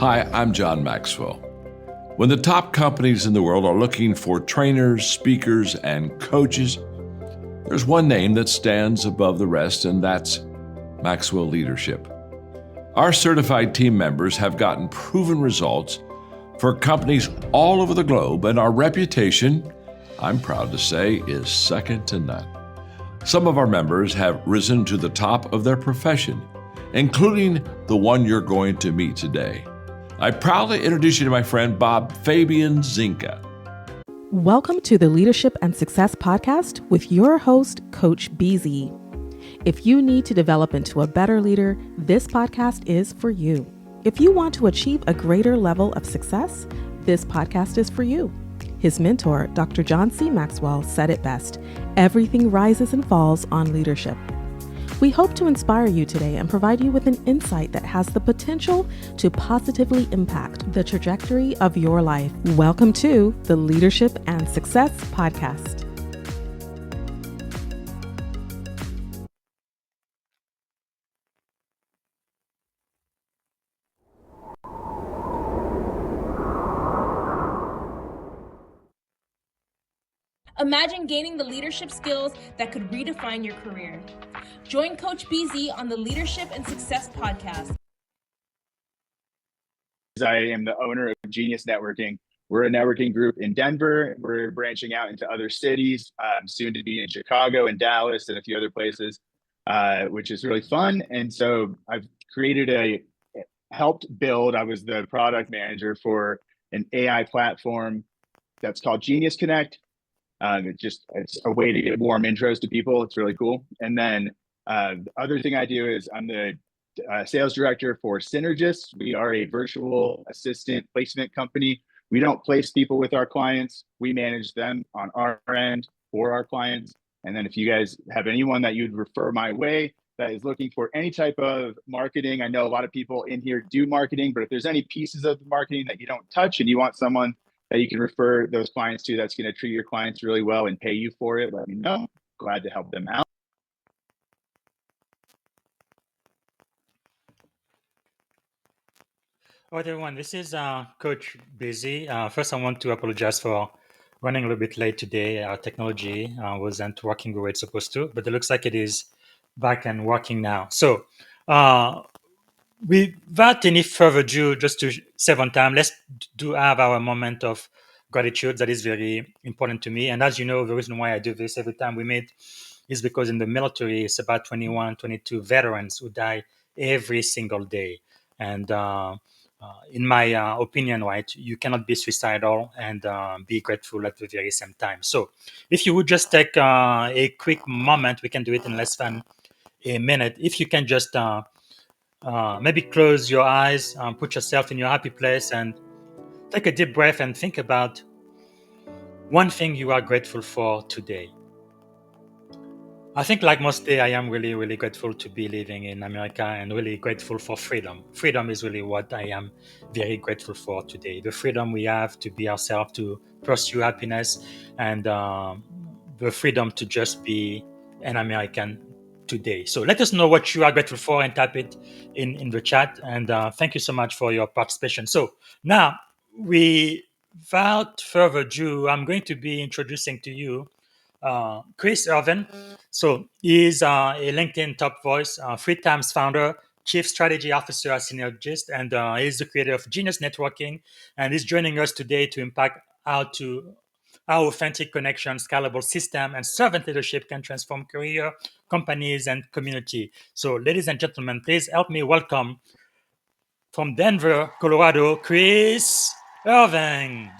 Hi, I'm John Maxwell. When the top companies in the world are looking for trainers, speakers, and coaches, there's one name that stands above the rest, and that's Maxwell Leadership. Our certified team members have gotten proven results for companies all over the globe, and our reputation, I'm proud to say, is second to none. Some of our members have risen to the top of their profession, including the one you're going to meet today. I proudly introduce you to my friend Bob Fabian Zinka. Welcome to the Leadership and Success Podcast with your host, Coach BZ. If you need to develop into a better leader, this podcast is for you. If you want to achieve a greater level of success, this podcast is for you. His mentor, Dr. John C. Maxwell, said it best: everything rises and falls on leadership. We hope to inspire you today and provide you with an insight that has the potential to positively impact the trajectory of your life. Welcome to the Leadership and Success Podcast. Imagine gaining the leadership skills that could redefine your career. Join Coach BZ on the Leadership and Success Podcast. I am the owner of Genius Networking. We're a networking group in Denver. We're branching out into other cities, soon to be in Chicago and Dallas and a few other places, which is really fun. And so I've helped build, I was the product manager for an AI platform that's called Genius Connect. It's a way to get warm intros to people. It's really cool. And then the other thing I do is I'm the sales director for Cynergists. We are a virtual assistant placement company. We don't place people with our clients. We manage them on our end for our clients. And then if you guys have anyone that you'd refer my way that is looking for any type of marketing, I know a lot of people in here do marketing, but if there's any pieces of the marketing that you don't touch and you want someone that you can refer those clients to that's going to treat your clients really well and pay you for it, let me know. Glad to help them out. All right, everyone, this is Coach Busy. First, I want to apologize for running a little bit late today. Our technology wasn't working the way it's supposed to, but it looks like it is back and working now. So without any further ado, just to save on time, let's do have our moment of gratitude. That is very important to me. And as you know, the reason why I do this every time we meet is because in the military, it's about 21, 22 veterans who die every single day. And in my opinion, right, you cannot be suicidal and be grateful at the very same time. So if you would just take a quick moment, we can do it in less than a minute. If you can just maybe close your eyes, put yourself in your happy place and take a deep breath and think about one thing you are grateful for today. I think like most day, I am really, really grateful to be living in America and really grateful for freedom. Freedom is really what I am very grateful for today. The freedom we have to be ourselves, to pursue happiness, and the freedom to just be an American today. So let us know what you are grateful for and type it in the chat. And thank you so much for your participation. So now, without further ado, I'm going to be introducing to you Chris Irving. So he's a LinkedIn top voice, 3 times founder, Chief Strategy Officer at Cynergists, and he's the creator of Genius Networking. And he's joining us today to impact how authentic connection, scalable system, and servant leadership can transform career, companies, and community. So ladies and gentlemen, please help me welcome from Denver, Colorado, Chris Irving.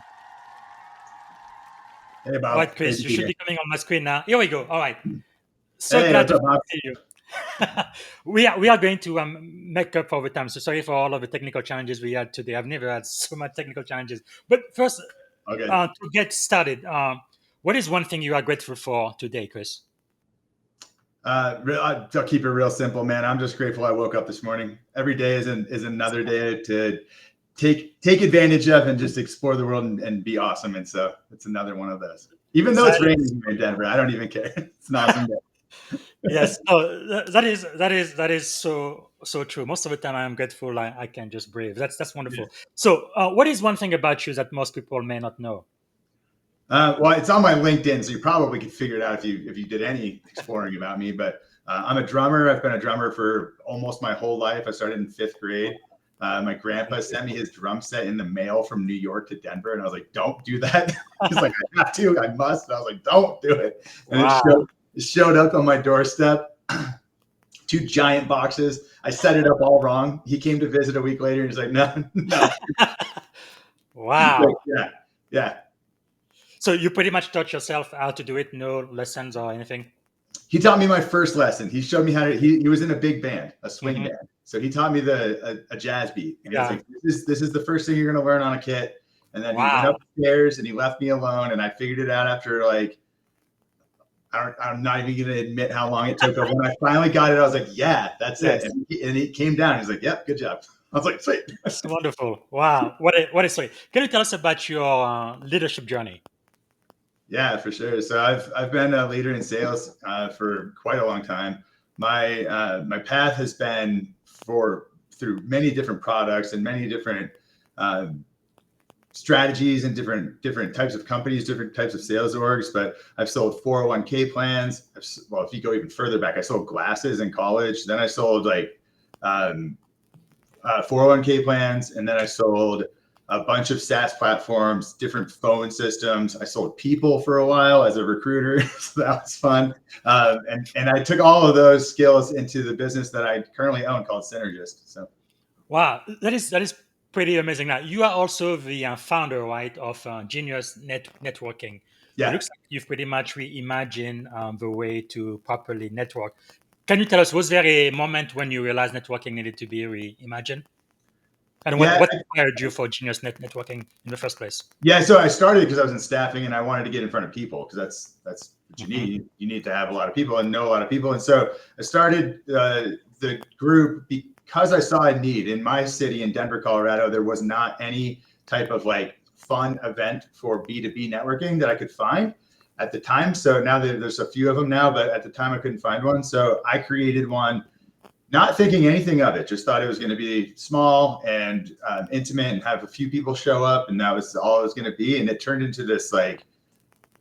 Hey, Bob. All right, Chris, you should be coming on my screen now. Here we go. All right. So hey, glad to see you. we are going to make up for the time. So sorry for all of the technical challenges we had today. I've never had so much technical challenges. But first, to get started, what is one thing you are grateful for today, Chris? I'll keep it real simple, man. I'm just grateful I woke up this morning. Every day is another day to take advantage of and just explore the world and be awesome. And so it's another one of those. Even though it's raining here in Denver, I don't even care. It's an awesome day. Yes, that is so So true. Most of the time, I'm grateful I can just breathe. That's wonderful. So, what is one thing about you that most people may not know? Well, it's on my LinkedIn, so you probably could figure it out if you did any exploring about me. But I'm a drummer. I've been a drummer for almost my whole life. I started in 5th grade. My grandpa sent me his drum set in the mail from New York to Denver, and I was like, "Don't do that." He's like, "I have to. I must." And I was like, "Don't do it." And Wow. it showed up on my doorstep. 2 giant boxes. I set it up all wrong. He came to visit a week later, and he's like, "No, no." Wow. Like, yeah, yeah. So you pretty much taught yourself how to do it, no lessons or anything? He taught me my first lesson. He showed me how to. He was in a big band, a swing Mhm. band. So he taught me a jazz beat. And he was Yeah. like, "This is the first thing you're going to learn on a kit." And then he went Wow. upstairs and he left me alone. And I figured it out after like I'm not even going to admit how long it took. But when I finally got it, I was like, "Yeah, that's Yes. it." And he came down. He's like, "Yep, good job." I was like, "Sweet." That's wonderful. Wow. What a story. Can you tell us about your leadership journey? Yeah, for sure. So I've been a leader in sales for quite a long time. My path has been through many different products and many different uh, strategies and different types of companies, different types of sales orgs. But I've sold 401k plans. Well, if you go even further back, I sold glasses in college. Then I sold like 401k plans, and then I sold a bunch of SaaS platforms, different phone systems. I sold people for a while as a recruiter, so that was fun. And I took all of those skills into the business that I currently own called Cynergists. So Wow, that is pretty amazing. Now you are also the founder, right, of Genius Networking. So it yeah, looks like you've pretty much reimagined the way to properly network. Can you tell us, was there a moment when you realized networking needed to be reimagined? And yeah, what inspired you for Genius Networking in the first place? yeah. So I started because I was in staffing and I wanted to get in front of people because that's what you Mhm. need. You need to have a lot of people and know a lot of people. And so I started the group because I saw a need in my city in Denver, Colorado. There was not any type of like fun event for B2B networking that I could find at the time. So now there's a few of them now, but at the time I couldn't find one. So I created one, not thinking anything of it, just thought it was going to be small and intimate and have a few people show up. And that was all it was going to be. And it turned into this, like,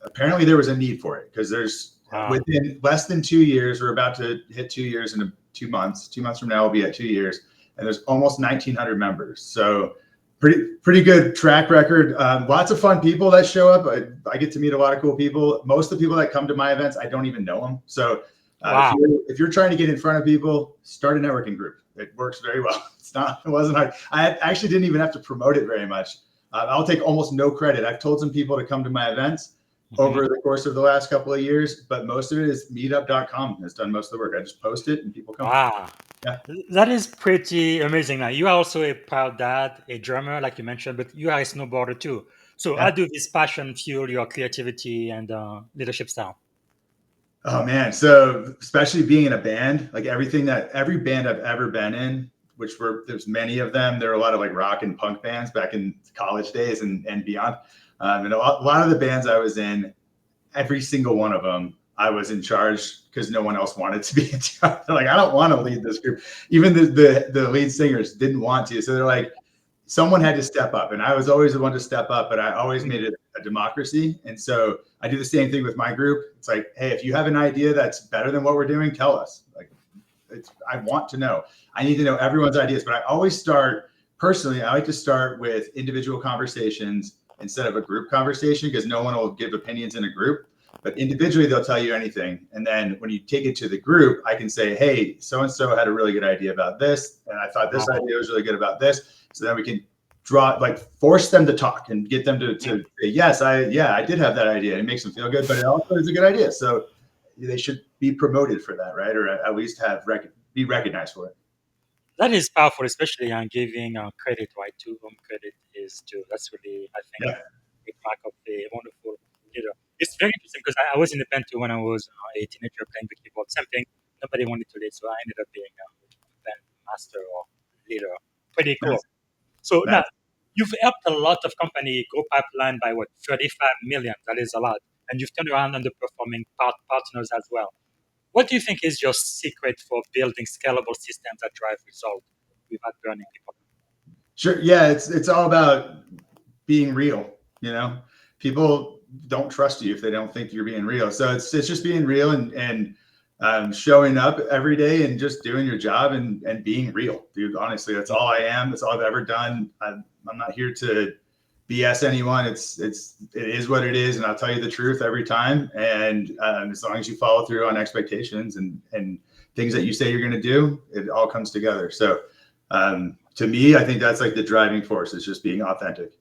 apparently there was a need for it because there's Wow. within less than 2 years, we're about to hit 2 years in 2 months. 2 months from now, we'll be at 2 years. And there's almost 1,900 members. So pretty good track record. Lots of fun people that show up. I get to meet a lot of cool people. Most of the people that come to my events, I don't even know them. So Wow. if you're trying to get in front of people, start a networking group. It works very well. It wasn't hard. I actually didn't even have to promote it very much. I'll take almost no credit. I've told some people to come to my events over the course of the last couple of years, but most of it is meetup.com has done most of the work. I just post it and people come. Wow. Yeah. That is pretty amazing. Now, you are also a proud dad, a drummer, like you mentioned, but you are a snowboarder too. So, Yeah. how do this passion fuel your creativity and leadership style? Oh man. So especially being in a band, like every band I've ever been in, there's many of them. There are a lot of like rock and punk bands back in college days and beyond. And a lot of the bands I was in, every single one of them, I was in charge because no one else wanted to be in charge. They're like, I don't want to lead this group. Even the lead singers didn't want to. So they're like, someone had to step up. And I was always the one to step up, but I always made it a democracy. And so I do the same thing with my group. It's like, hey, if you have an idea that's better than what we're doing, tell us. Like, I want to know. I need to know everyone's ideas. But I always start, personally, I like to start with individual conversations instead of a group conversation because no one will give opinions in a group. But individually, they'll tell you anything. And then when you take it to the group, I can say, hey, so-and-so had a really good idea about this. And I thought this idea was really good about this. So then we can force them to talk and get them to say, yes, I did have that idea. It makes them feel good, but it also is a good idea. So they should be promoted for that, right? Or at least be recognized for it. That is powerful, especially on giving credit, right? To whom credit is due. That's really, I think, Yeah. a big mark of a wonderful leader. It's very interesting because I was in the band too when I was a teenager playing the keyboard. Same thing. Nobody wanted to lead, so I ended up being a band master or leader. Pretty cool. Nice. So now Nice. you've helped a lot of company grow pipeline by what 35 million. That is a lot, and you've turned around underperforming partners as well. What do you think is your secret for building scalable systems that drive results without burning people? Sure. Yeah, it's all about being real. People don't trust you if they don't think you're being real. So it's just being real and showing up every day and just doing your job and being real, dude. Honestly, that's all I am. That's all I've ever done. I'm not here to BS anyone. It is what it is, and I'll tell you the truth every time. And as long as you follow through on expectations and things that you say you're going to do, it all comes together. So to me, I think that's like the driving force, is just being authentic.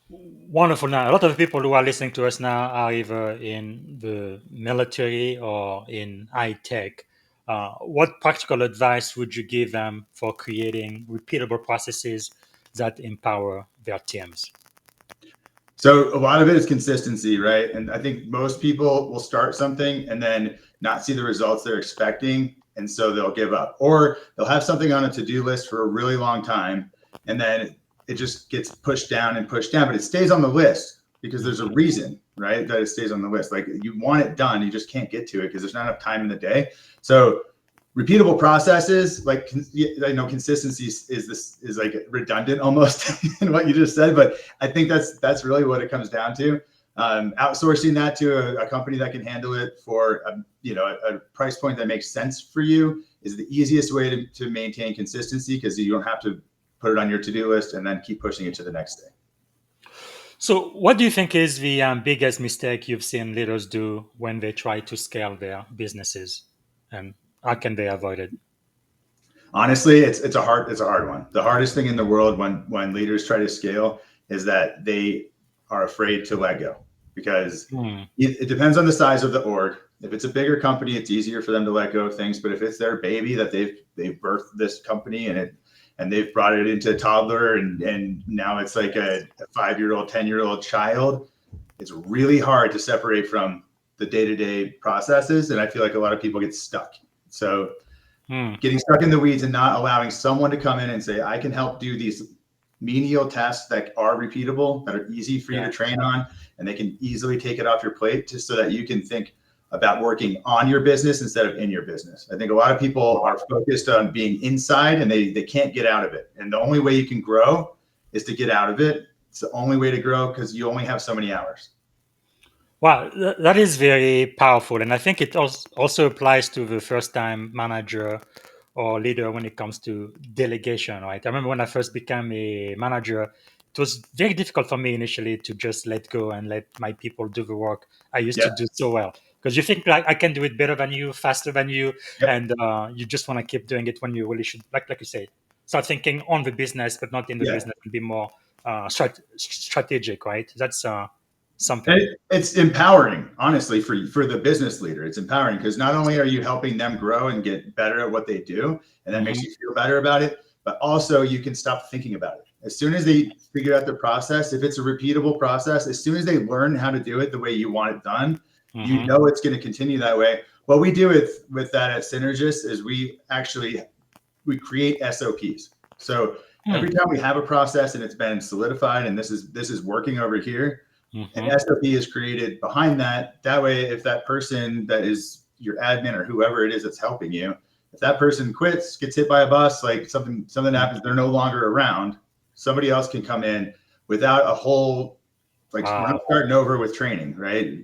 Wonderful. Now, a lot of people who are listening to us now are either in the military or in high tech. What practical advice would you give them for creating repeatable processes that empower their teams? So a lot of it is consistency, right? And I think most people will start something and then not see the results they're expecting, and so they'll give up, or they'll have something on a to-do list for a really long time, and then it just gets pushed down and pushed down, but it stays on the list because there's a reason, right, that it stays on the list. Like, you want it done, you just can't get to it because there's not enough time in the day. So repeatable processes, like, consistency is like redundant almost in what you just said, but I think that's really what it comes down to. Outsourcing that to a company that can handle it for a price point that makes sense for you is the easiest way to maintain consistency, because you don't have to put it on your to-do list and then keep pushing it to the next day. So what do you think is the biggest mistake you've seen leaders do when they try to scale their businesses, and how can they avoid it? Honestly, it's a hard one. The hardest thing in the world when leaders try to scale is that they are afraid to let go, because it depends on the size of the org. If it's a bigger company, it's easier for them to let go of things. But if it's their baby that they've birthed this company and they've brought it into a toddler and now it's like a 5-year-old, 10-year-old child, it's really hard to separate from the day-to-day processes. And I feel like a lot of people get stuck. So getting stuck in the weeds and not allowing someone to come in and say, I can help do these menial tasks that are repeatable, that are easy for you to train on, and they can easily take it off your plate, just so that you can think about working on your business instead of in your business. I think a lot of people are focused on being inside and they can't get out of it. And the only way you can grow is to get out of it. It's the only way to grow, because you only have so many hours. Wow, that is very powerful. And I think it also applies to the first-time manager or leader when it comes to delegation, right? I remember when I first became a manager, it was very difficult for me initially to just let go and let my people do the work I used to do so well. Because you think, like, I can do it better than you, faster than you, and you just want to keep doing it when you really should, like you say, start thinking on the business, but not in the business, and be more strategic, right? That's something. It's empowering, honestly, for the business leader. It's empowering because not only are you helping them grow and get better at what they do, and that makes you feel better about it, but also you can stop thinking about it. As soon as they figure out the process, if it's a repeatable process, as soon as they learn how to do it the way you want it done, you know it's going to continue that way. What we do with that at Cynergists is we create SOPs. So every time we have a process and it's been solidified and this is working over here, an SOP is created behind that. That way, if that person that is your admin or whoever it is that's helping you, if that person quits, gets hit by a bus, like something happens, they're no longer around, somebody else can come in without a whole, like, we're not starting over with training, right?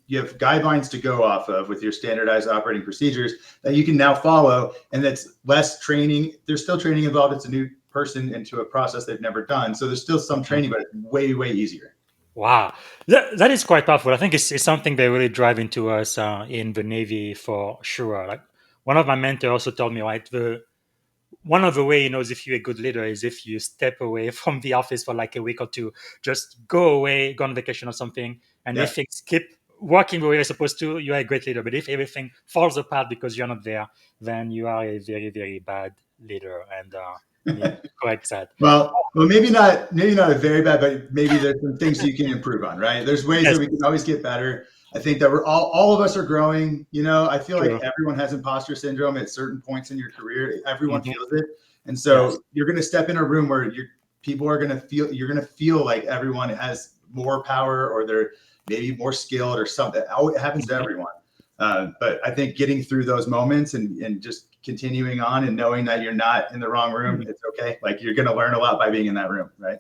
You have guidelines to go off of with your standardized operating procedures that you can now follow, and that's less training. There's still training involved. It's a new person into a process they've never done. So there's still some training, but it's way, way easier. Wow, that is quite powerful. I think it's something they really drive into us in the Navy for sure. Like, one of my mentors also told me, right, one of the way he knows if you're a good leader is if you step away from the office for like a week or two, just go away, go on vacation or something, and if things keep working the way you're supposed to, you're a great leader. But if everything falls apart because you're not there, then you are a very, very bad leader. And correct that. Well, maybe not a very bad, but maybe there's some things you can improve on, right? There's ways that we can always get better. I think that we're all of us are growing. I feel like everyone has imposter syndrome at certain points in your career. Everyone feels it. And so you're going to step in a room where you're going to feel like everyone has more power, or they're maybe more skilled or something. It happens to everyone. But I think getting through those moments and just continuing on and knowing that you're not in the wrong room, it's okay. Like you're going to learn a lot by being in that room, right?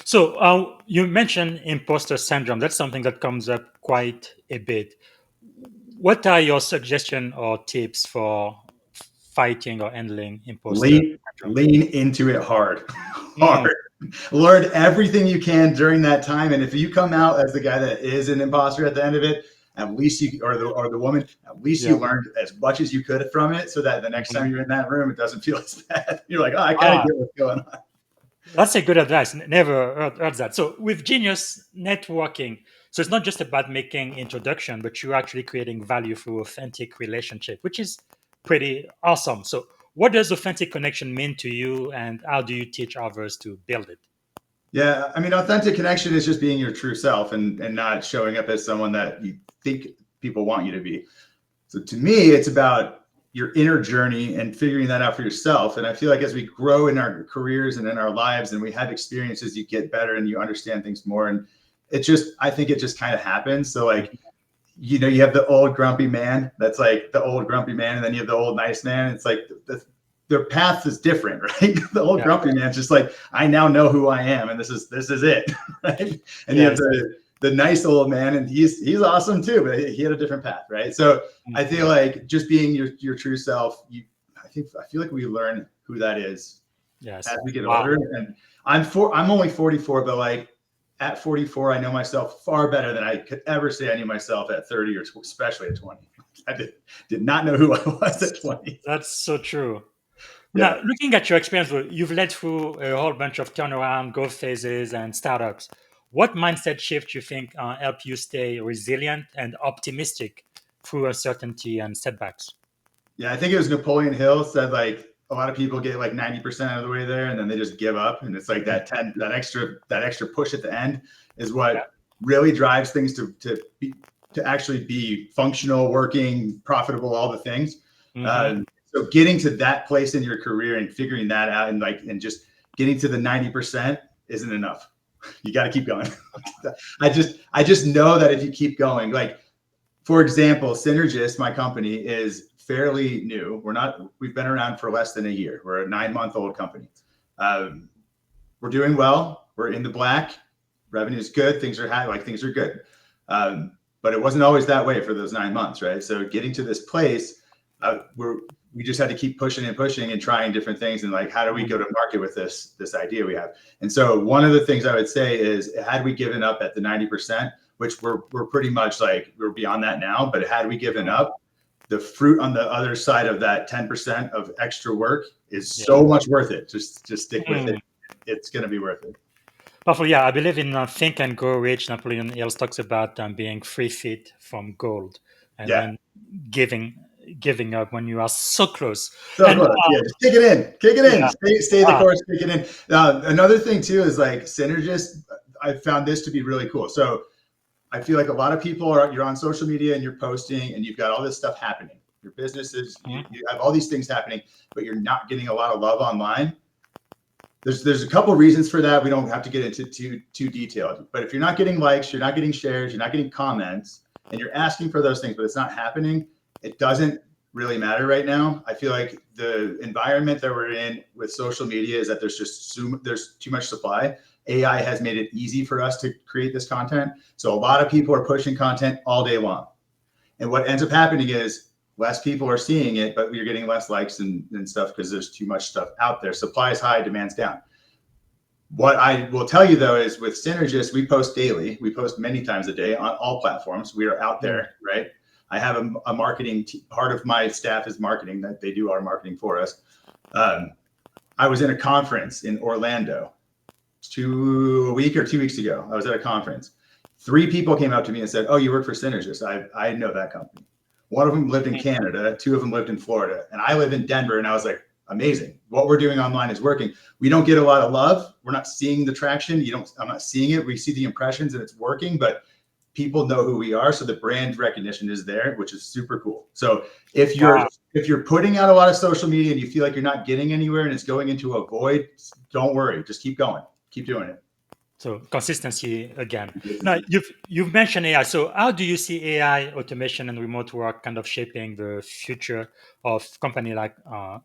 So you mentioned imposter syndrome. That's something that comes up quite a bit. What are your suggestions or tips for fighting or handling imposter syndrome? Lean into it hard. Learn everything you can during that time. And if you come out as the guy that is an imposter at the end of it, at least you, or the woman, at least you learned as much as you could from it, so that the next time you're in that room, it doesn't feel as bad. You're like, oh, I kind of get what's going on. That's a good advice. Never heard that. So with Genius networking, so it's not just about making introduction, but you're actually creating value through authentic relationship, which is pretty awesome. So what does authentic connection mean to you, and how do you teach others to build it? Yeah, I mean, authentic connection is just being your true self and not showing up as someone that you think people want you to be. So to me, it's about your inner journey and figuring that out for yourself. And I feel like as we grow in our careers and in our lives and we have experiences, you get better and you understand things more. And it just, I think it just kind of happens. So like, you know, you have the old grumpy man, that's like the old grumpy man. And then you have the old nice man. It's like their path is different, right? The old grumpy man's just like, I now know who I am, and this is it, right? And you have the nice old man, and he's awesome too, but he had a different path, right? So I feel like just being your true self, I feel like we learn who that is as we get older. And I'm only 44, but like at 44, I know myself far better than I could ever say I knew myself at 30 or especially at 20. I did not know who I was at 20. That's so true. Yeah. Now, looking at your experience, you've led through a whole bunch of turnaround, growth phases, and startups. What mindset shift you think help you stay resilient and optimistic through uncertainty and setbacks? Yeah, I think it was Napoleon Hill said like a lot of people get like 90% of the way there and then they just give up. And it's like that extra push at the end is what really drives things to actually be functional, working, profitable, all the things. So getting to that place in your career and figuring that out and just getting to the 90% isn't enough. You got to keep going. I just know that if you keep going, like for example, Cynergists, my company, is fairly new. We've been around for less than a year. We're a 9-month-old company. We're doing well. We're in the black. Revenue is good. Things are high. Like things are good. But it wasn't always that way for those 9 months, right? So getting to this place, we just had to keep pushing and trying different things. And like, how do we go to market with this idea we have? And so one of the things I would say is, had we given up at the 90%, which we're pretty much like, we're beyond that now, but had we given up, the fruit on the other side of that 10% of extra work is so much worth it. Just stick with it. It's going to be worth it. Powerful. Yeah, I believe in Think and Grow Rich. Napoleon Hill talks about being 3 feet from gold and then giving up when you are so close. Just kick it in. Stay the course, kick it in. Another thing too is like Cynergists, I found this to be really cool. So I feel like a lot of people you're on social media and you're posting and you've got all this stuff happening. Your businesses, you have all these things happening, but you're not getting a lot of love online. There's a couple reasons for that. We don't have to get into too detailed, but if you're not getting likes, you're not getting shares, you're not getting comments, and you're asking for those things, but it's not happening, it doesn't really matter right now. I feel like the environment that we're in with social media is that there's too much supply. AI has made it easy for us to create this content. So a lot of people are pushing content all day long. And what ends up happening is less people are seeing it, but you're getting less likes and stuff because there's too much stuff out there. Supply is high, demand's down. What I will tell you though is with Cynergists, we post daily. We post many times a day on all platforms. We are out there, right? I have a marketing part of my staff is marketing, that they do our marketing for us. I was in a conference in Orlando a week or 2 weeks ago. I was at a conference. 3 people came up to me and said, "Oh, you work for Cynergists." I know that company. One of them lived in Canada. 2 of them lived in Florida. And I live in Denver. And I was like, amazing. What we're doing online is working. We don't get a lot of love. We're not seeing the traction. I'm not seeing it. We see the impressions and it's working, but people know who we are. So the brand recognition is there, which is super cool. So if you're putting out a lot of social media and you feel like you're not getting anywhere and it's going into a void, don't worry. Just keep going. Keep doing it. So consistency again. Now you've mentioned AI. So how do you see AI, automation, and remote work kind of shaping the future of company like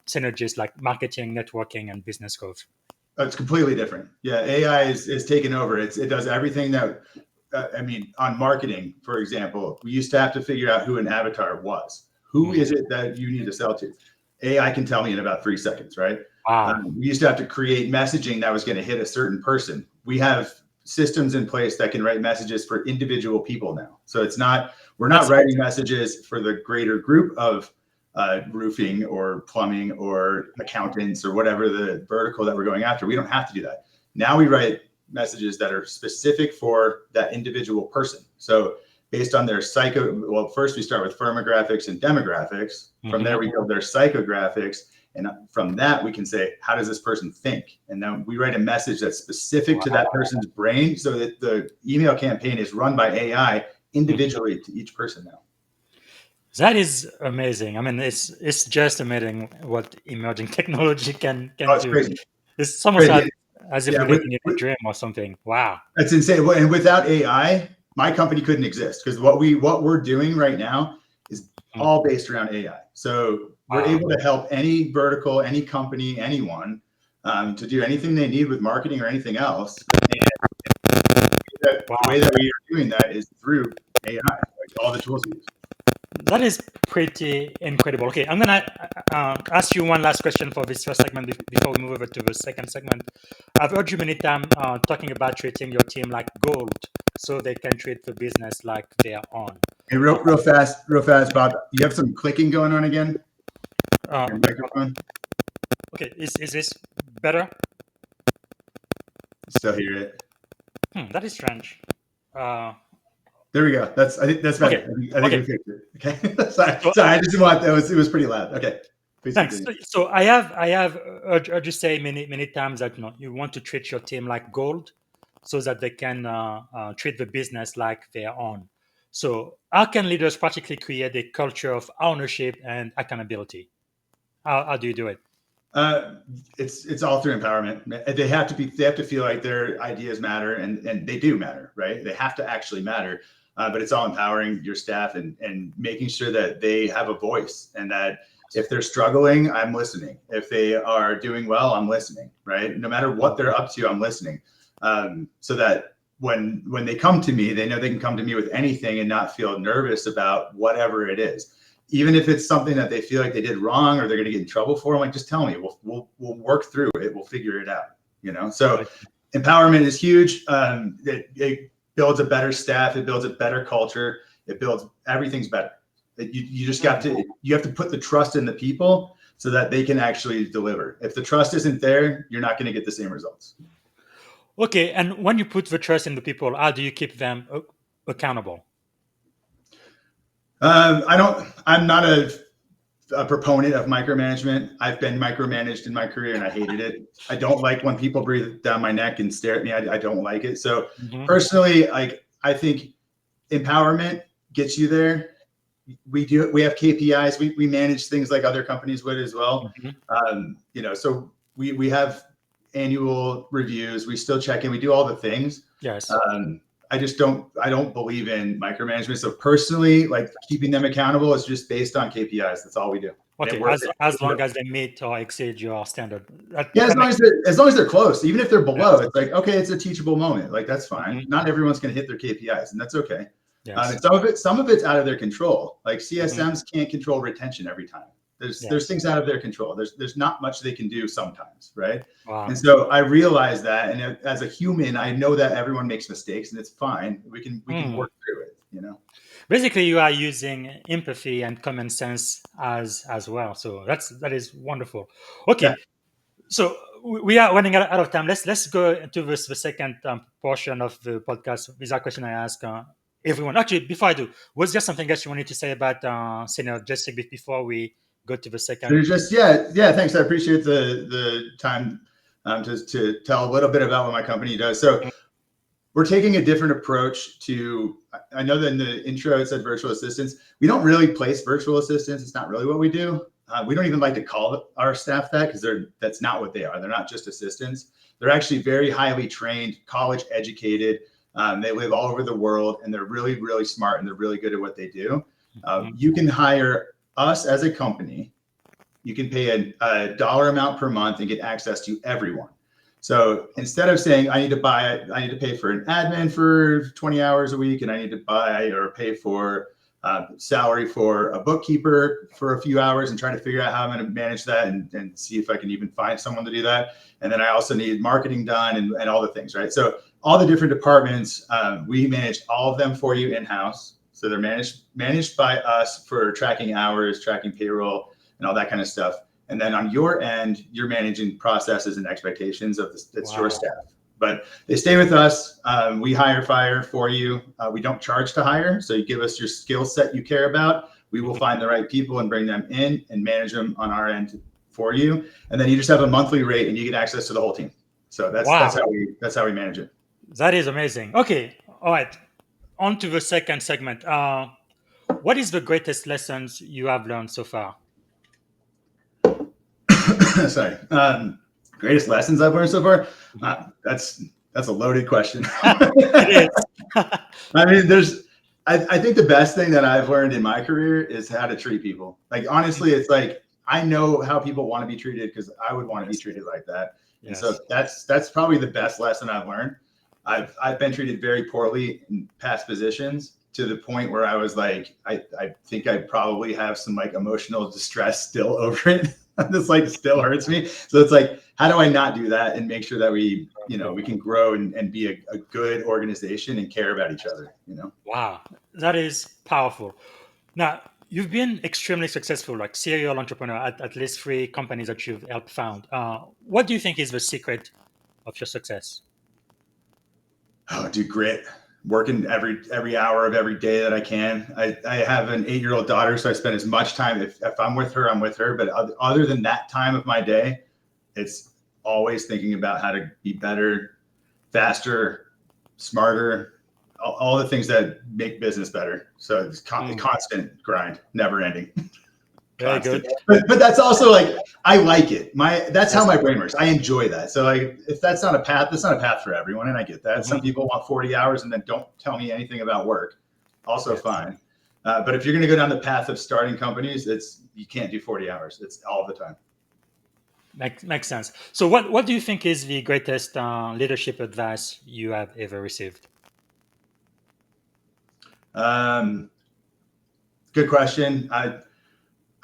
Synergists, like marketing, networking, and business growth? It's completely different. Yeah, AI is taking over. It does everything that, on marketing, for example, we used to have to figure out who an avatar was. Who is it that you need to sell to? AI can tell me in about 3 seconds, right? Wow. We used to have to create messaging that was going to hit a certain person. We have systems in place that can write messages for individual people now. So we're not writing messages for the greater group of roofing or plumbing or accountants or whatever the vertical that we're going after. We don't have to do that. Now we write messages that are specific for that individual person. So based on their first we start with firmographics and demographics. From there, we build their psychographics. And from that, we can say, how does this person think? And then we write a message that's specific to that person's brain, so that the email campaign is run by AI individually to each person now. That is amazing. I mean, it's just amazing what emerging technology can It's do. crazy. It's almost as if we're living in a with dream or something. Wow. That's insane. And without AI, my company couldn't exist, because what we're doing right now is all based around AI. So we're able to help any vertical, any company, anyone to do anything they need with marketing or anything else. And the way that we are doing that is through AI, like all the tools we use. That is pretty incredible. Okay, I'm gonna ask you one last question for this first segment before we move over to the second segment. I've heard you many times talking about treating your team like gold, so they can treat the business like their own. Hey, real fast, Bob. You have some clicking going on again. Your microphone. Okay, is this better? Still hear it. That is strange. There we go. I think that's better. Okay. I think we fixed it. Okay. Sorry. I just want that. It was pretty loud. Okay. Please thanks. Continue. So I have heard you say many times that you want to treat your team like gold, so that they can treat the business like their own. So how can leaders practically create a culture of ownership and accountability? How do you do it? It's all through empowerment. They have to feel like their ideas matter, and they do matter, right? They have to actually matter. But it's all empowering your staff and making sure that they have a voice, and that if they're struggling, I'm listening. If they are doing well, I'm listening, right? No matter what they're up to, I'm listening. So that when they come to me, they know they can come to me with anything and not feel nervous about whatever it is. Even if it's something that they feel like they did wrong or they're going to get in trouble for, I'm like, just tell me. We'll work through it. We'll figure it out. So empowerment is huge. It builds a better staff. It builds a better culture. It builds everything's better. You just have to put the trust in the people so that they can actually deliver. If the trust isn't there, you're not going to get the same results. Okay, and when you put the trust in the people, how do you keep them accountable? I'm not a proponent of micromanagement. I've been micromanaged in my career and I hated it. I don't like when people breathe down my neck and stare at me. I don't like it. So personally, I think empowerment gets you there. We have KPIs. We manage things like other companies would as well. So we have annual reviews. We still check in. We do all the things. Yes. I don't believe in micromanagement. So personally, like keeping them accountable is just based on KPIs. That's all we do. Okay, as long as they meet or exceed your standard. As long as they're close. Even if they're below, it's like, okay, it's a teachable moment. Like, that's fine. Not everyone's going to hit their KPIs, and that's okay. Yes. Some of it's out of their control. Like CSMs can't control retention every time. There's things out of their control. There's not much they can do sometimes, right? Wow. And so I realize that, and as a human, I know that everyone makes mistakes, and it's fine. We can work through it. Basically, you are using empathy and common sense as well. So that is wonderful. Okay, so we are running out of time. Let's go to the second portion of the podcast. These are questions I ask everyone. Actually, before I do, was there something else you wanted to say about Synergistic before we go to the second? Thanks. I appreciate the time to tell a little bit about what my company does. So we're taking a different approach to, I know that in the intro it said virtual assistants. We don't really place virtual assistants. It's not really what we do. we don't even like to call our staff that because that's not what they are. They're not just assistants. They're actually very highly trained, college educated. They live all over the world, and they're really, really smart, and they're really good at what they do. You can hire us as a company. You can pay a dollar amount per month and get access to everyone. So instead of saying, I need to pay for an admin for 20 hours a week, and I need to buy or pay for salary for a bookkeeper for a few hours and try to figure out how I'm going to manage that and see if I can even find someone to do that. And then I also need marketing done and all the things, right? So all the different departments, we manage all of them for you in-house. So they're managed by us for tracking hours, tracking payroll, and all that kind of stuff. And then on your end, you're managing processes and expectations of your staff. But they stay with us. We fire for you. We don't charge to hire. So you give us your skill set you care about. We will find the right people and bring them in and manage them on our end for you. And then you just have a monthly rate and you get access to the whole team. So that's how we manage it. That is amazing. Okay. All right. On to the second segment. What is the greatest lessons you have learned so far? Sorry. Greatest lessons I've learned so far? That's a loaded question. It is. I mean, I think the best thing that I've learned in my career is how to treat people. Like, honestly, it's like, I know how people want to be treated because I would want to be treated like that. And so that's probably the best lesson I've learned. I've been treated very poorly in past positions to the point where I was like, I think I probably have some like emotional distress still over it. This like still hurts me. So it's like, how do I not do that and make sure that we can grow and be a good organization and care about each other, Wow, that is powerful. Now, you've been extremely successful, like serial entrepreneur at least 3 companies that you've helped found. What do you think is the secret of your success? Oh, dude, grit. Working every hour of every day that I can. I have an 8-year-old daughter, so I spend as much time. If I'm with her, I'm with her. But other than that time of my day, it's always thinking about how to be better, faster, smarter, all the things that make business better. So it's constant grind, never ending. Very good. But that's also like, I like it. That's how my brain works. I enjoy that. So like, if that's not a path for everyone. And I get that. Some people want 40 hours and then don't tell me anything about work. Also fine. But if you're going to go down the path of starting companies, you can't do 40 hours. It's all the time. Makes sense. So what do you think is the greatest leadership advice you have ever received? Good question.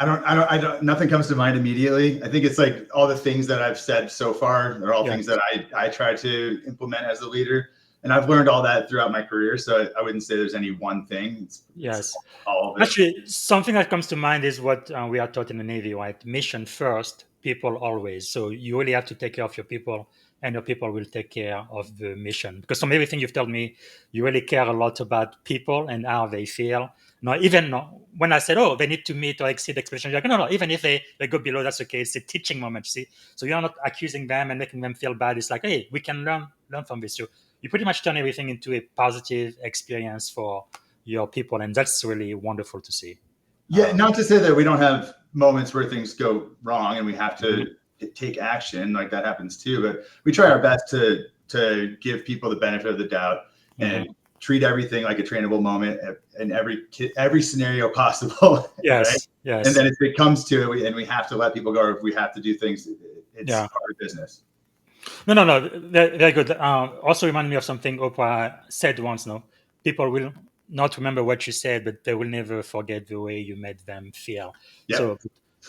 Nothing comes to mind immediately. I think it's like all the things that I've said so far are all things that I try to implement as a leader. And I've learned all that throughout my career. So I wouldn't say there's any one thing. It's all of it. Actually, something that comes to mind is what we are taught in the Navy, right? Mission first, people always. So you really have to take care of your people, and your people will take care of the mission. Because from everything you've told me, you really care a lot about people and how they feel. No, even when I said, they need to meet or exceed expectations, you're like, no, even if they go below, that's okay. It's a teaching moment, see? So you're not accusing them and making them feel bad. It's like, hey, we can learn from this. You pretty much turn everything into a positive experience for your people. And that's really wonderful to see. Yeah, not to say that we don't have moments where things go wrong and we have to take action. Like that happens too. But we try our best to give people the benefit of the doubt and treat everything like a trainable moment in every scenario possible. Yes, right? yes. And then if it comes to it, and we have to let people go, or if we have to do things, it's part of business. No. Very good. Also reminded me of something Oprah said once. People will not remember what you said, but they will never forget the way you made them feel. Yep. So,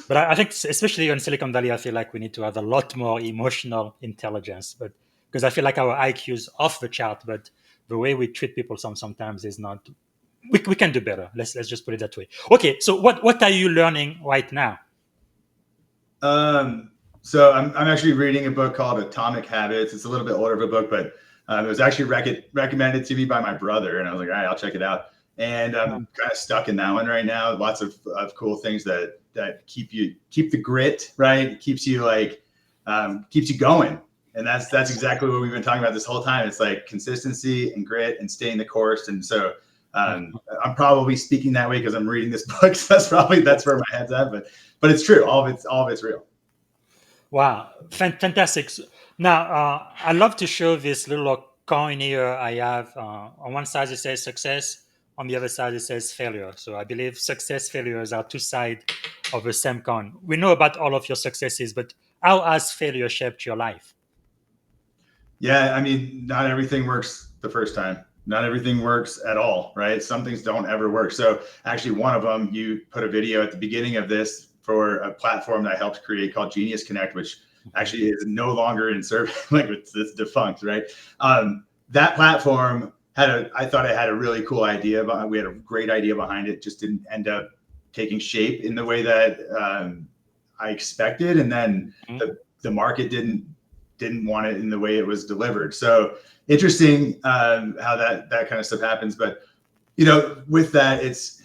but I think especially in Silicon Valley, I feel like we need to have a lot more emotional intelligence. But because I feel like our IQ is off the chart, but the way we treat people sometimes is not. We can do better. Let's just put it that way. Okay, so what are you learning right now? So I'm actually reading a book called Atomic Habits. It's a little bit older of a book, but it was actually recommended to me by my brother, and I was like, all right, I'll check it out. And I'm kind of stuck in that one right now. Lots of cool things that keep the grit, right? Keeps you going. And that's exactly what we've been talking about this whole time. It's like consistency and grit and staying the course. And so I'm probably speaking that way because I'm reading this book. So that's where my head's at. But it's true. All of it's real. Wow, fantastic. Now, I love to show this little coin here I have. On one side, it says success. On the other side, it says failure. So I believe success, failures are two sides of the same coin. We know about all of your successes, but how has failure shaped your life? Yeah, I mean, not everything works the first time. Not everything works at all, right? Some things don't ever work. So actually, one of them, you put a video at the beginning of this for a platform that I helped create called Genius Connect, which actually is no longer in service, like it's defunct, right? That platform I thought it had a really cool idea, but we had a great idea behind it, just didn't end up taking shape in the way that I expected. And then the market didn't want it in the way it was delivered. So interesting how that kind of stuff happens. But with that, it's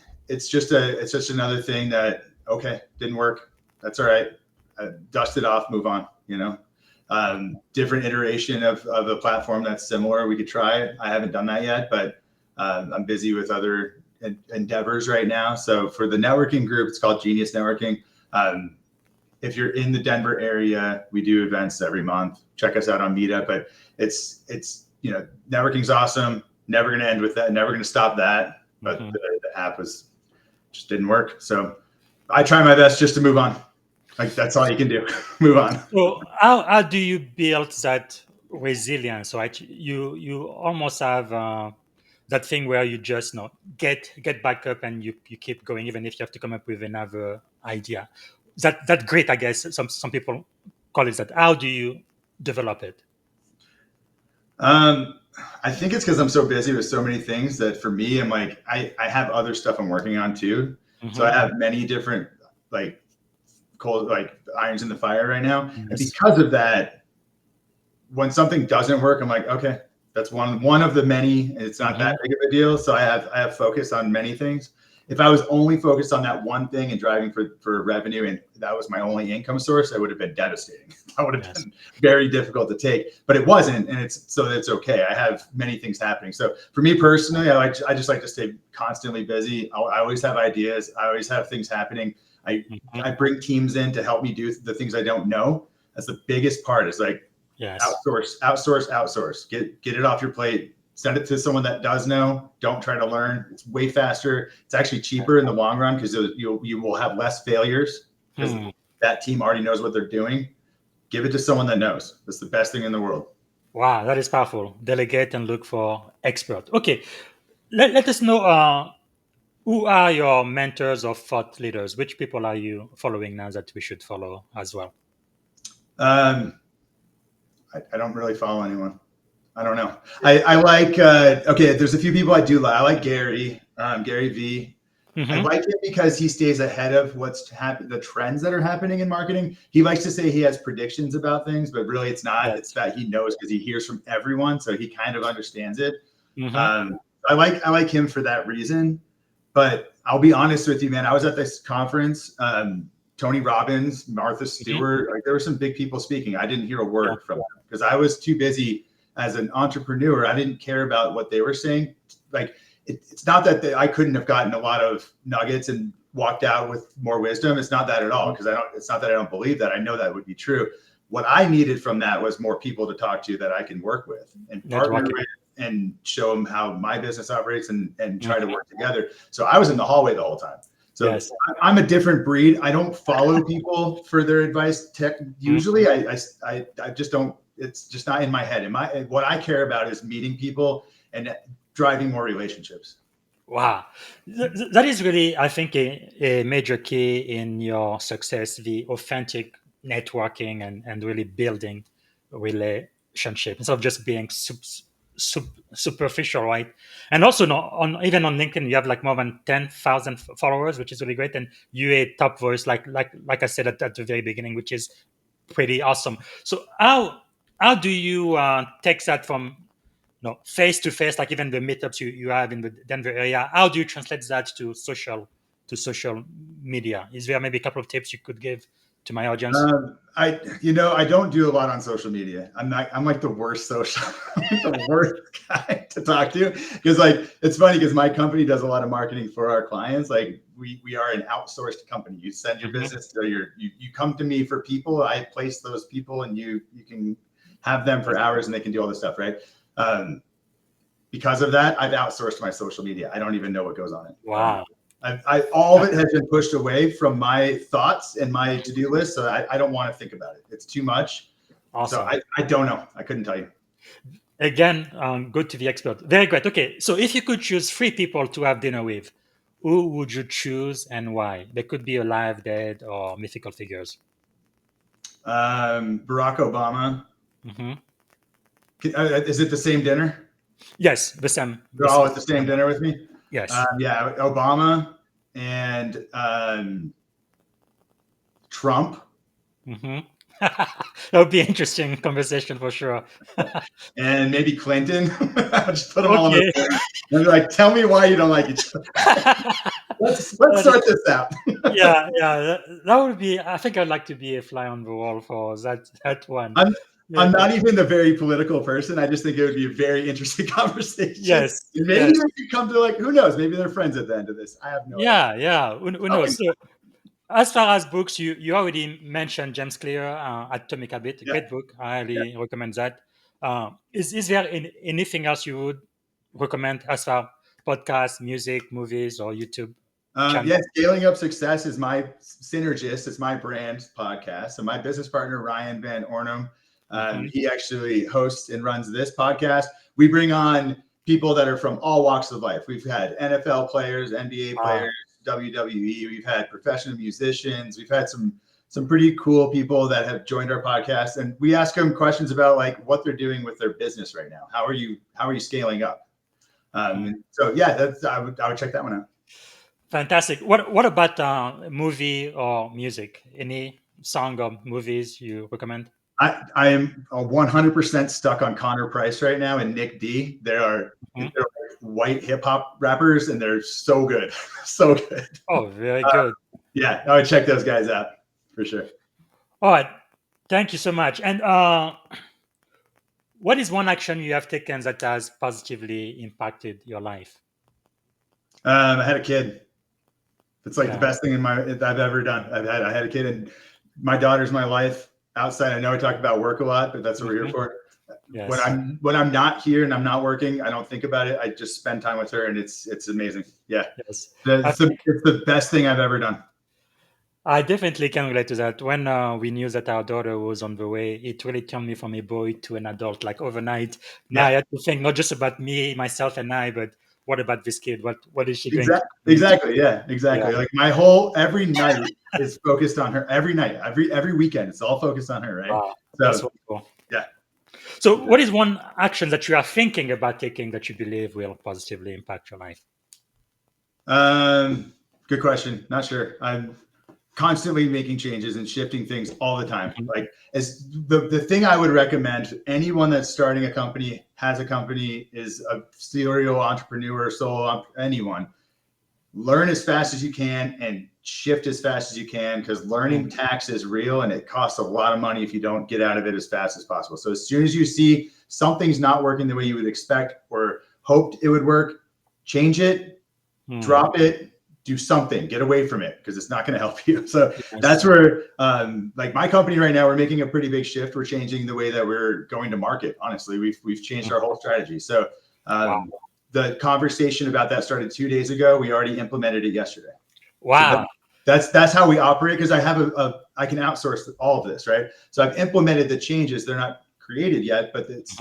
just another thing that, okay, didn't work. That's all right. Dust it off, move on. Different iteration of a platform that's similar. We could try it. I haven't done that yet, but I'm busy with other endeavors right now. So for the networking group, it's called Genius Networking. If you're in the Denver area, we do events every month. Check us out on Meetup. But it's networking's awesome. Never going to end with that. Never going to stop that. But the app just didn't work. So I try my best just to move on. Like that's all you can do. Move on. So how do you build that resilience? Right, you almost have that thing where you just get back up and you keep going even if you have to come up with another idea. That's great, I guess. Some people call it that. How do you develop it? I think it's because I'm so busy with so many things that for me, I'm like I have other stuff I'm working on too. So I have many different cold irons in the fire right now. Yes. And because of that, when something doesn't work, I'm like, okay, that's one of the many, and it's not that big of a deal. So I have focus on many things. If I was only focused on that one thing and driving for revenue, and that was my only income source, it would have been devastating. That would have been very difficult to take, but it wasn't. And it's okay. I have many things happening. So for me personally, I just like to stay constantly busy. I always have ideas. I always have things happening. I bring teams in to help me do the things I don't know. That's the biggest part is outsource, get it off your plate. Send it to someone that does know. Don't try to learn. It's way faster. It's actually cheaper in the long run because you will have less failures because that team already knows what they're doing. Give it to someone that knows. That's the best thing in the world. Wow, that is powerful. Delegate and look for expert. Okay, let us know who are your mentors or thought leaders. Which people are you following now that we should follow as well? I don't really follow anyone. I don't know. I like, there's a few people I do like. I like Gary V. I like him because he stays ahead of what's happening, the trends that are happening in marketing. He likes to say he has predictions about things, but really it's not. It's that he knows because he hears from everyone. So he kind of understands it. I like him for that reason. But I'll be honest with you, man. I was at this conference, Tony Robbins, Martha Stewart, there were some big people speaking. I didn't hear a word from them because I was too busy as an entrepreneur. I didn't care about what they were saying. It's not that I couldn't have gotten a lot of nuggets and walked out with more wisdom. It's not that at all because it's not that I don't believe that. I know that would be true. What I needed from that was more people to talk to that I can work with and partner with and show them how my business operates and try to work together. So I was in the hallway the whole time. So I'm a different breed. I don't follow people for their advice. Usually I just don't, it's just not in my head. What I care about is meeting people and driving more relationships. Wow. That is really, I think, a major key in your success, the authentic networking and really building a relationship instead of just being superficial, right? And also even on LinkedIn, you have more than 10,000 followers, which is really great. And you a top voice, like I said at the very beginning, which is pretty awesome. So how do you take that from face to face, like even the meetups you have in the Denver area? How do you translate that to social media? Is there maybe a couple of tips you could give to my audience? I don't do a lot on social media. I'm like the worst the worst guy to talk to, because like, it's funny because my company does a lot of marketing for our clients. Like we are an outsourced company. You send your business to you come to me for people. I place those people and you can have them for hours and they can do all this stuff. Right. Because of that, I've outsourced my social media. I don't even know what goes on it. Wow. All of it has been pushed away from my thoughts and my to-do list. So I don't want to think about it. It's too much. Awesome. So I don't know. I couldn't tell you. Again, good to the expert. Very great. Okay, so if you could choose 3 people to have dinner with, who would you choose and why? They could be alive, dead, or mythical figures. Barack Obama. Mm-hmm. Is it the same dinner? Yes, the same. They're all at the same dinner with me? Yes. Yeah, Obama and Trump. Mm-hmm. That would be an interesting conversation for sure. And maybe Clinton. I'll just put them all on the dinner. And be like, tell me why you don't like each other. Let's sort this out. yeah, that would be. I think I'd like to be a fly on the wall for that one. I'm not even the very political person. I just think it would be a very interesting conversation. Yes. And maybe we could come to like, who knows? Maybe they're friends at the end of this. I have no idea. Yeah. Who knows? So, as far as books, you already mentioned James Clear, Atomic Habit, a great book. I highly recommend that. Is there anything else you would recommend as far podcasts, music, movies, or YouTube? Yes, Scaling Up Success is my Cynergists. It's my brand podcast. So my business partner, Ryan Van Ornum, he actually hosts and runs this podcast. We bring on people that are from all walks of life. We've had NFL players, NBA players, WWE. We've had professional musicians. We've had some pretty cool people that have joined our podcast, and we ask them questions about like what they're doing with their business right now. How are you scaling up? So yeah, I would check that one out. Fantastic. What about movie or music? Any song or movies you recommend? I am 100% stuck on Connor Price right now and Nick D. They're like white hip hop rappers, and they're so good, so good. Oh, very good. Yeah, I would check those guys out for sure. All right, thank you so much. And what is one action you have taken that has positively impacted your life? I had a kid. It's like the best thing I've ever done. I had a kid, and my daughter's my life. Outside, I know I talk about work a lot, but that's what we're here for. Yes. When I'm not here and I'm not working, I don't think about it. I just spend time with her, and it's amazing. Yeah, yes. It's the best thing I've ever done. I definitely can relate to that. When we knew that our daughter was on the way, it really turned me from a boy to an adult, like overnight. Now I had to think not just about me, myself, and I, but what about this kid? What is she doing? Exactly. Yeah, exactly. Yeah. Like every night is focused on her. Every night, every weekend, it's all focused on her, right? Wow, that's wonderful. Yeah. So what is one action that you are thinking about taking that you believe will positively impact your life? Good question. Not sure. I'm constantly making changes and shifting things all the time. Like as the thing I would recommend anyone that's starting a company, has a company, is a serial entrepreneur, anyone, learn as fast as you can and shift as fast as you can, because learning tax is real and it costs a lot of money if you don't get out of it as fast as possible. So as soon as you see something's not working the way you would expect or hoped it would work, change it, drop it, do something, get away from it, because it's not going to help you. So that's where, like my company right now, we're making a pretty big shift. We're changing the way that we're going to market. Honestly, we've changed our whole strategy. So the conversation about that started 2 days ago. We already implemented it yesterday. Wow. So that's how we operate, because I have I can outsource all of this, right? So I've implemented the changes. They're not created yet, but it's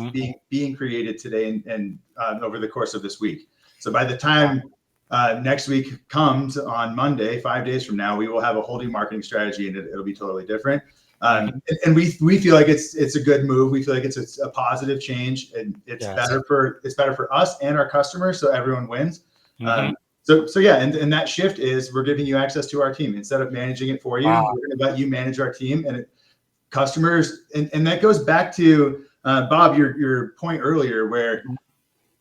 being created today and over the course of this week. So by the time next week comes on Monday, 5 days from now, we will have a whole new marketing strategy, and it'll be totally different. And we feel like it's a good move. We feel like it's a positive change, and it's better for us and our customers. So everyone wins. So yeah, and that shift is we're giving you access to our team instead of managing it for you. We're going to let you manage our team and customers. And that goes back to Bob, your point earlier, where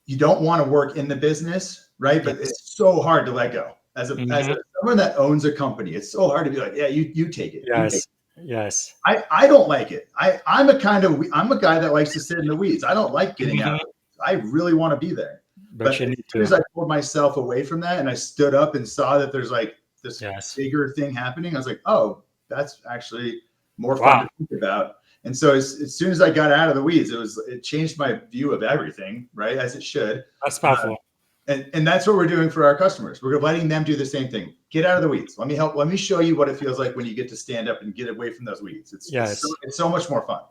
you don't want to work in the business, right? But it's so hard to let go as someone that owns a company. It's so hard to be like, yeah, you take it. Yes. Yes. I don't like it. I'm a guy that likes to sit in the weeds. I don't like getting out. I really want to be there. But you as need soon as to. I pulled myself away from that and I stood up and saw that there's like this Yes. bigger thing happening, I was like, oh, that's actually more fun Wow. to think about. And so as soon as I got out of the weeds, it changed my view of everything, right? As it should. That's powerful. And that's what we're doing for our customers. We're letting them do the same thing. Get out of the weeds. Let me show you what it feels like when you get to stand up and get away from those weeds. It's so much more fun.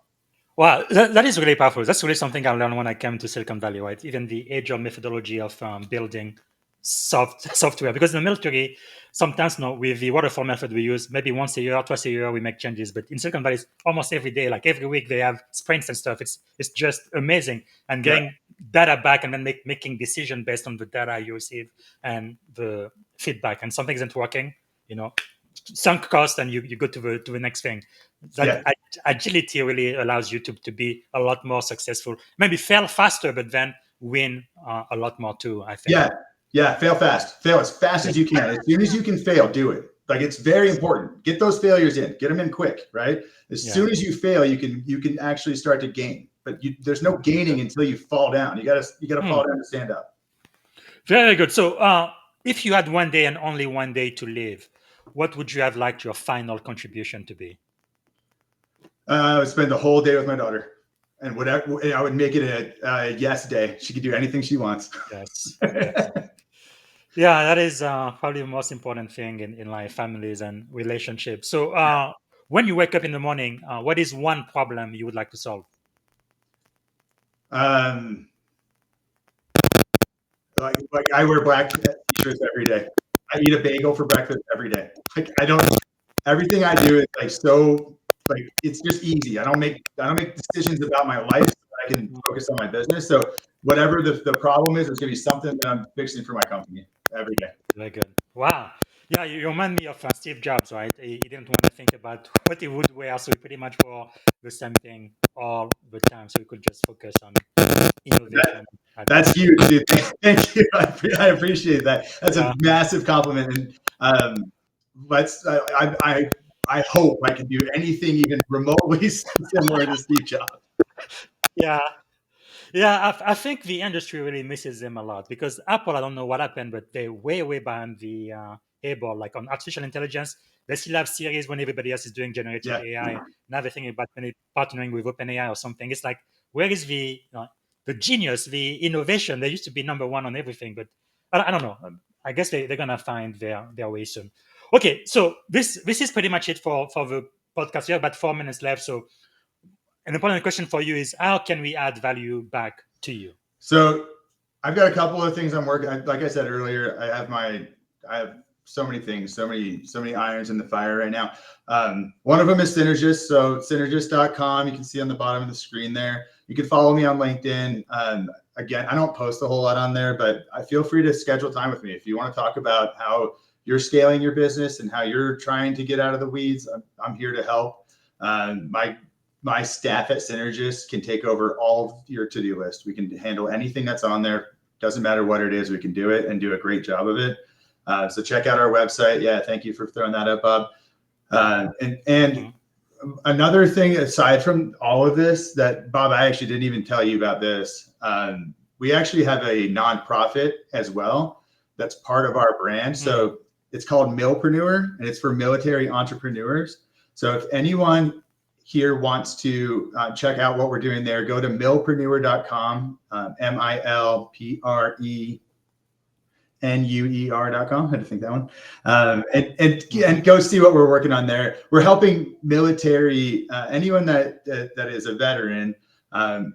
Wow, that is really powerful. That's really something I learned when I came to Silicon Valley, right? Even the agile methodology of building software. Because in the military, sometimes with the waterfall method we use, maybe once a year, twice a year, we make changes. But in Silicon Valley, it's almost every day, like every week, they have sprints and stuff. It's just amazing. And getting data back and then making decision based on the data you receive and the feedback. And something isn't working, sunk cost, and you go to the next thing. Agility really allows you to be a lot more successful. Maybe fail faster, but then win a lot more too, I think. Yeah. Fail fast. Fail as fast as you can. As soon as you can fail, do it. Like, it's very important. Get those failures in. Get them in quick, right? As soon as you fail, you can actually start to gain. But there's no gaining until you fall down. You gotta fall down to stand up. Very good. So if you had one day and only one day to live, what would you have liked your final contribution to be? I would spend the whole day with my daughter, and I would make it a yes day. She could do anything she wants. Yes. Yeah, that is probably the most important thing in life, families and relationships. So when you wake up in the morning, what is one problem you would like to solve? Like I wear black t-shirts every day. I eat a bagel for breakfast every day. Like, everything I do is it's just easy. I don't make decisions about my life so that I can focus on my business. So whatever the problem is, it's going to be something that I'm fixing for my company every day. Very good. Wow. Yeah, you remind me of Steve Jobs, right? He didn't want to think about what he would wear, so he pretty much wore the same thing all the time, so he could just focus on innovation. That's huge, dude. Thank you. I appreciate that. That's a massive compliment. And I hope I can do anything even remotely similar to Steve Jobs. Yeah, I think the industry really misses them a lot because Apple, I don't know what happened, but they're way behind the able, like on artificial intelligence. They still have Series when everybody else is doing generative AI. Now they're thinking about partnering with OpenAI or something. It's like, where is the genius, the innovation? They used to be number one on everything, but I don't know. I guess they're gonna find their way soon. Okay, so this is pretty much it for the podcast. We have about 4 minutes left, so an important question for you is, how can we add value back to you? So I've got a couple of things I'm working. Like I said earlier, I have so many things, so many irons in the fire right now. One of them is Cynergists. So Cynergist.com, you can see on the bottom of the screen there. You can follow me on LinkedIn. Again, I don't post a whole lot on there, but I feel free to schedule time with me. If you want to talk about how you're scaling your business and how you're trying to get out of the weeds, I'm here to help. My staff at Cynergists can take over all of your to-do list. We can handle anything that's on there. Doesn't matter what it is, we can do it and do a great job of it. So check out our website. Yeah, thank you for throwing that up, Bob. And another thing aside from all of this that, Bob, I actually didn't even tell you about this. We actually have a nonprofit as well that's part of our brand. So it's called Millpreneur, and it's for military entrepreneurs. So if anyone here wants to check out what we're doing there, go to millpreneur.com, MILPRENUER.com. I had to think that one. And go see what we're working on there. We're helping military, anyone that is a veteran.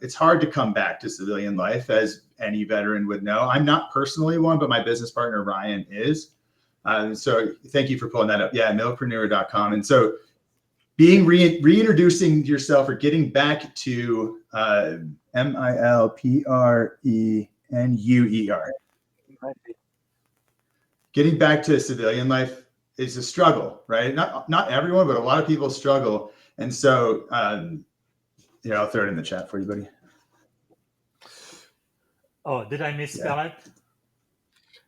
It's hard to come back to civilian life, as any veteran would know. I'm not personally one, but my business partner, Ryan, is. So thank you for pulling that up. Yeah, millpreneur.com. And so reintroducing yourself or getting back to MILPRENUER. Getting back to civilian life is a struggle, right? Not everyone, but a lot of people struggle. And so, I'll throw it in the chat for you, buddy. Oh, did I misspell it?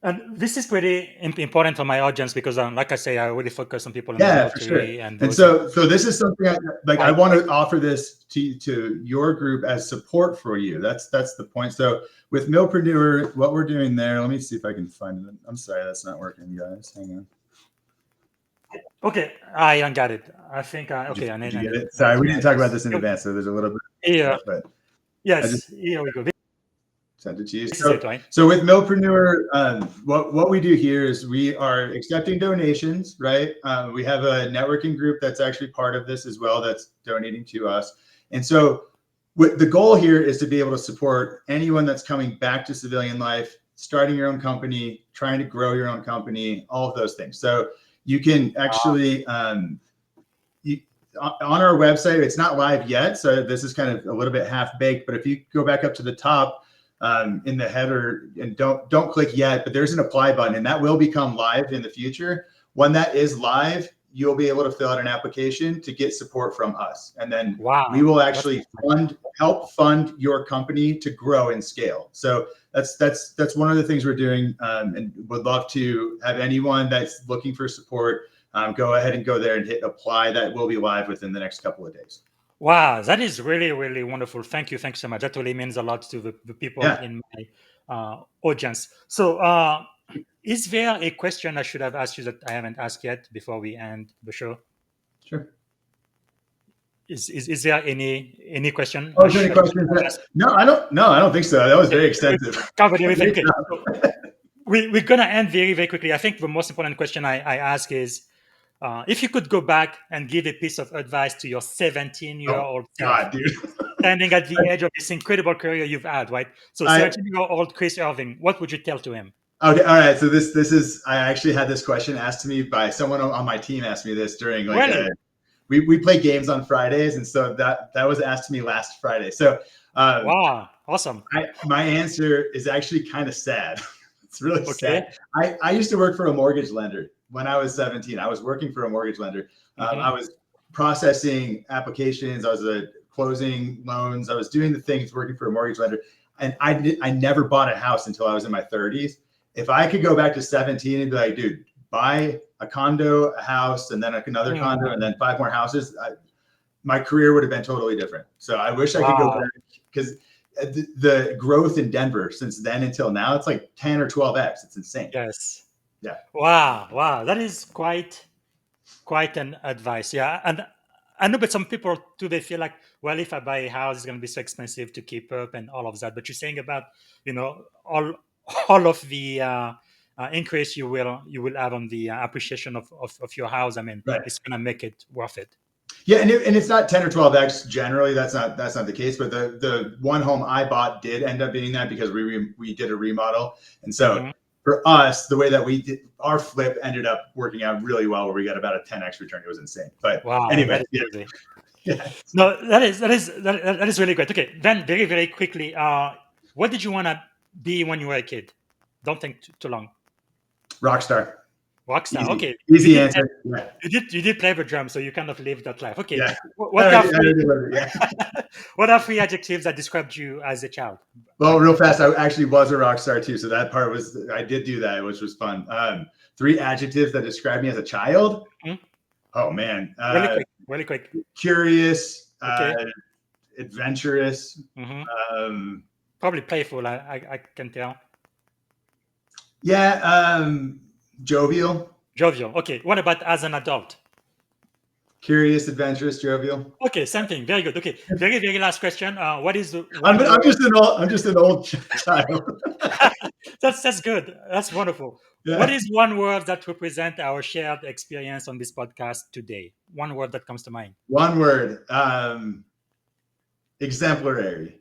And this is pretty important for my audience because, like I say, I really focus on people in the Yeah, for sure. military and And those. so this is something I want to offer this to your group as support for you. That's the point. So with Millpreneur, what we're doing there, let me see if I can find it. I'm sorry, that's not working, guys. Hang on. Okay, I got it. I think okay. Did you get it? Sorry, we didn't talk about this in advance, so there's a little bit of Yeah. stuff, but Yes, here we go. send it to you. This is it, right? So with Millpreneur, what we do here is we are accepting donations, right? We have a networking group that's actually part of this as well that's donating to us. And so the goal here is to be able to support anyone that's coming back to civilian life, starting your own company, trying to grow your own company, all of those things. So you can actually, on our website, it's not live yet. So this is kind of a little bit half baked, but if you go back up to the top, in the header, and don't click yet, but there's an apply button, and that will become live in the future. When that is live, you'll be able to fill out an application to get support from us, and then we will actually help fund your company to grow and scale. So that's one of the things we're doing, and would love to have anyone that's looking for support go ahead and go there and hit apply. That will be live within the next couple of days. Wow, that is really, really wonderful. Thank you. Thanks so much. That really means a lot to the people in my audience. So is there a question I should have asked you that I haven't asked yet before we end the show? Sure. Is there any question? Oh, is there any questions? No, I don't think so. That was very extensive. Covered everything. Okay. So we're gonna end very, very quickly. I think the most important question I ask is, if you could go back and give a piece of advice to your 17-year-old self, dude, standing at the edge of this incredible career you've had, right? So 17-year-old Chris Irving, what would you tell to him? Okay, all right. So this is, I actually had this question asked to me by someone on my team. Asked me this during we play games on Fridays, and so that was asked to me last Friday. So wow, awesome. My answer is actually kind of sad. It's really sad. I used to work for a mortgage lender. When I was 17, I was working for a mortgage lender. I was processing applications. I was closing loans. I was doing the things working for a mortgage lender. And I never bought a house until I was in my 30s. If I could go back to 17 and be like, dude, buy a condo, a house, and then another condo, and then 5 more houses, my career would have been totally different. So I wish I could go back, because the growth in Denver since then until now, it's like 10 or 12x. It's insane. Yes. Yeah. Wow. That is quite an advice. Yeah. And I know, but some people too, they feel like, well, if I buy a house, it's going to be so expensive to keep up and all of that. But you're saying about, all of the increase you will have on the appreciation of your house. I mean, it's going to make it worth it. Yeah, and it's not 10 or 12x generally. That's not the case. But the one home I bought did end up being that, because we did a remodel, and so for us, the way that we did our flip ended up working out really well, where we got about a 10x return. It was insane. But anyway, no, that is really great. Okay, then very, very quickly, what did you want to be when you were a kid? Don't think too long. Rockstar. Rockstar. Easy. Okay. Easy answer. Yeah. You did play the drum, so you kind of lived that life. Okay. Yeah. What are 3 adjectives that described you as a child? Well, real fast, I actually was a rock star too. So that part I did do that, which was fun. 3 adjectives that describe me as a child. Oh man. Really quick. Curious, adventurous. Probably playful. I can tell. Yeah. Jovial. Okay. What about as an adult? Curious, adventurous, jovial. Okay, same thing. Very good. Okay, very, very last question. What is the? I'm just an old child. That's good. That's wonderful. Yeah. What is one word that represents our shared experience on this podcast today? One word that comes to mind. One word. Exemplary.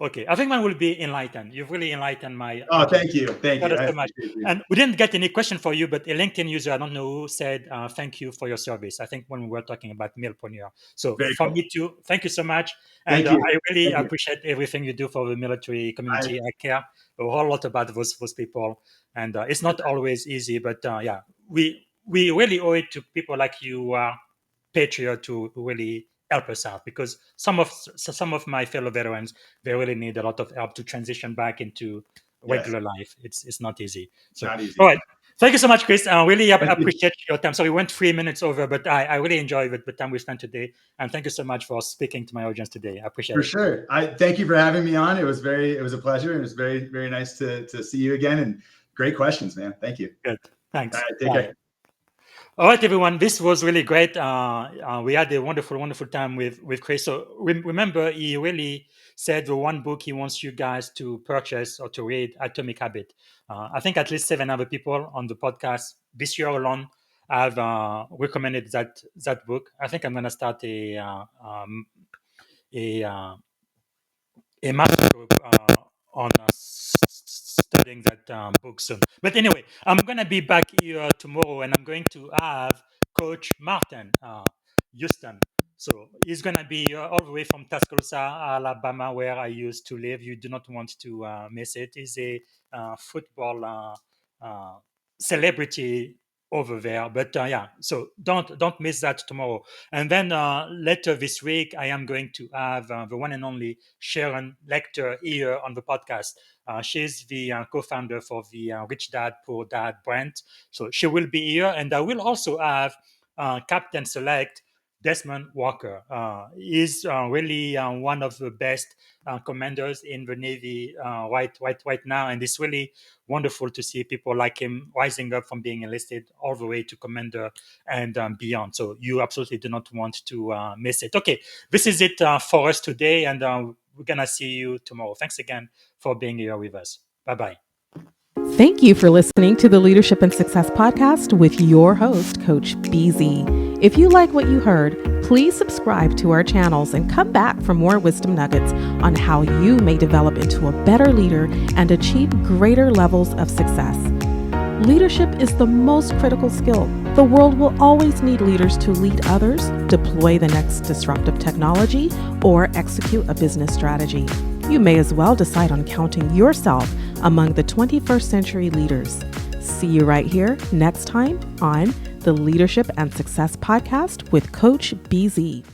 Okay, I think mine will be enlightened. You've really enlightened my. Oh, thank you. Thank you so much. And we didn't get any question for you, but a LinkedIn user, I don't know who, said thank you for your service. I think when we were talking about Millpreneur. So me too, thank you so much. And I really appreciate everything you do for the military community. I care a whole lot about those people. And it's not always easy, but we really owe it to people like you, Patriot, to really help us out, because some of my fellow veterans, they really need a lot of help to transition back into regular life. It's not easy. So, Not easy. all right. Thank you so much, Chris. I really Thank you. appreciate your time. So we went 3 minutes over, but I really enjoyed the time we spent today. And thank you so much for speaking to my audience today. I appreciate For it. sure. I thank you for having me on. It was a pleasure. It was very, very nice to see you again, and great questions, man. Thank you. Good. Thanks. All right, take Bye. care. All right, everyone. This was really great. We had a wonderful, wonderful time with Chris. So remember, he really said the one book he wants you guys to purchase or to read, Atomic Habit. I think at least 7 other people on the podcast this year alone have recommended that book. I think I'm going to start a master group on studying that book soon. But anyway, I'm going to be back here tomorrow, and I'm going to have Coach Martin Houston. So he's going to be all the way from Tuscaloosa, Alabama, where I used to live. You do not want to miss it. He's a football celebrity over there. But yeah, so don't miss that tomorrow. And then later this week, I am going to have the one and only Sharon Lecter here on the podcast. She's the co-founder for the Rich Dad, Poor Dad brand. So she will be here. And I will also have Captain Select, Desmond Walker. He's really one of the best commanders in the Navy right now. And it's really wonderful to see people like him rising up from being enlisted all the way to commander and beyond. So you absolutely do not want to miss it. Okay, this is it for us today. And we're going to see you tomorrow. Thanks again for being here with us. Bye-bye. Thank you for listening to the Leadership and Success Podcast with your host, Coach BZ. If you like what you heard, please subscribe to our channels and come back for more wisdom nuggets on how you may develop into a better leader and achieve greater levels of success. Leadership is the most critical skill. The world will always need leaders to lead others, deploy the next disruptive technology, or execute a business strategy. You may as well decide on counting yourself among the 21st century leaders. See you right here next time on the Leadership and Success Podcast with Coach BZ.